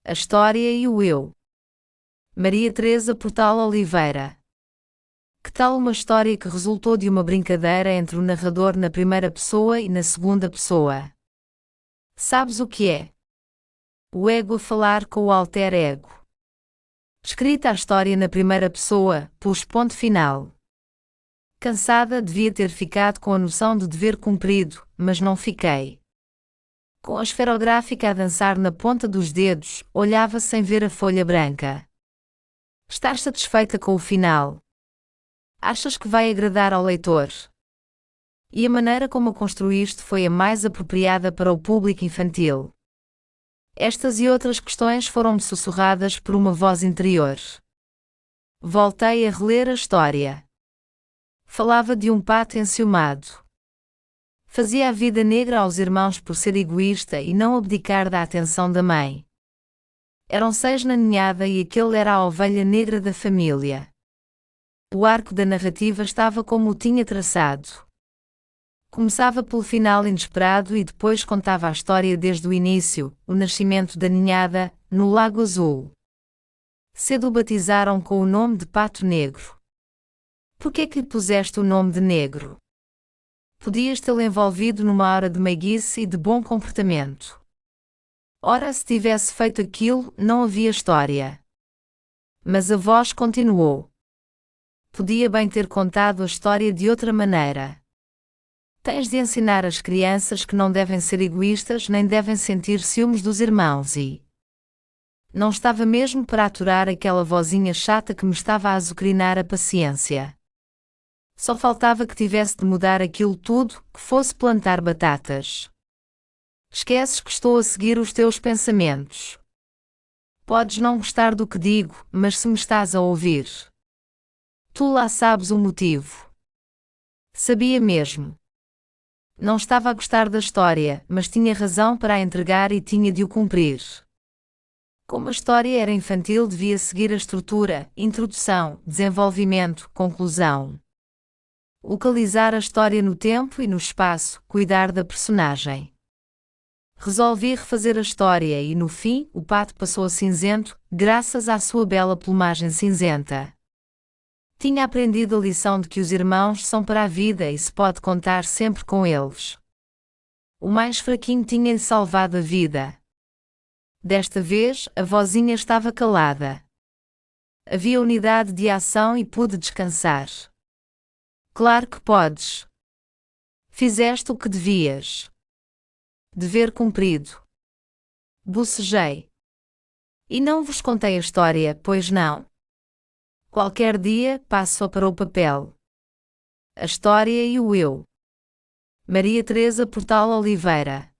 A história e o eu. Maria Teresa Portal Oliveira. Que tal uma história que resultou de uma brincadeira entre o narrador na primeira pessoa e na segunda pessoa? Sabes o que é? O ego a falar com o alter ego. Escrita a história na primeira pessoa, pus ponto final. Cansada, devia ter ficado com a noção de dever cumprido, mas não fiquei. Com a esferográfica a dançar na ponta dos dedos, olhava sem ver a folha branca. Estás satisfeita com o final? Achas que vai agradar ao leitor? E a maneira como a construíste foi a mais apropriada para o público infantil? Estas e outras questões foram-me sussurradas por uma voz interior. Voltei a reler a história. Falava de um pato enciumado. Fazia a vida negra aos irmãos por ser egoísta e não abdicar da atenção da mãe. Eram 6 na ninhada e aquele era a ovelha negra da família. O arco da narrativa estava como o tinha traçado. Começava pelo final inesperado e depois contava a história desde o início, o nascimento da ninhada, no Lago Azul. Cedo o batizaram com o nome de Pato Negro. Por que é que lhe puseste o nome de Negro? Podias tê-lo envolvido numa hora de meiguice e de bom comportamento. Ora, se tivesse feito aquilo, não havia história. Mas a voz continuou. Podia bem ter contado a história de outra maneira. Tens de ensinar as crianças que não devem ser egoístas nem devem sentir ciúmes dos irmãos e... Não estava mesmo para aturar aquela vozinha chata que me estava a azucrinar a paciência. Só faltava que tivesse de mudar aquilo tudo, que fosse plantar batatas. Esqueces que estou a seguir os teus pensamentos. Podes não gostar do que digo, mas se me estás a ouvir, tu lá sabes o motivo. Sabia mesmo. Não estava a gostar da história, mas tinha razão para a entregar e tinha de o cumprir. Como a história era infantil, devia seguir a estrutura: introdução, desenvolvimento, conclusão. Localizar a história no tempo e no espaço, cuidar da personagem. Resolvi refazer a história e, no fim, o pato passou a cinzento, graças à sua bela plumagem cinzenta. Tinha aprendido a lição de que os irmãos são para a vida e se pode contar sempre com eles. O mais fraquinho tinha-lhe salvado a vida. Desta vez, a vozinha estava calada. Havia unidade de ação e pude descansar. Claro que podes. Fizeste o que devias. Dever cumprido. Bocejei. E não vos contei a história, pois não? Qualquer dia, passo para o papel. A história e o eu. Maria Teresa Portal Oliveira.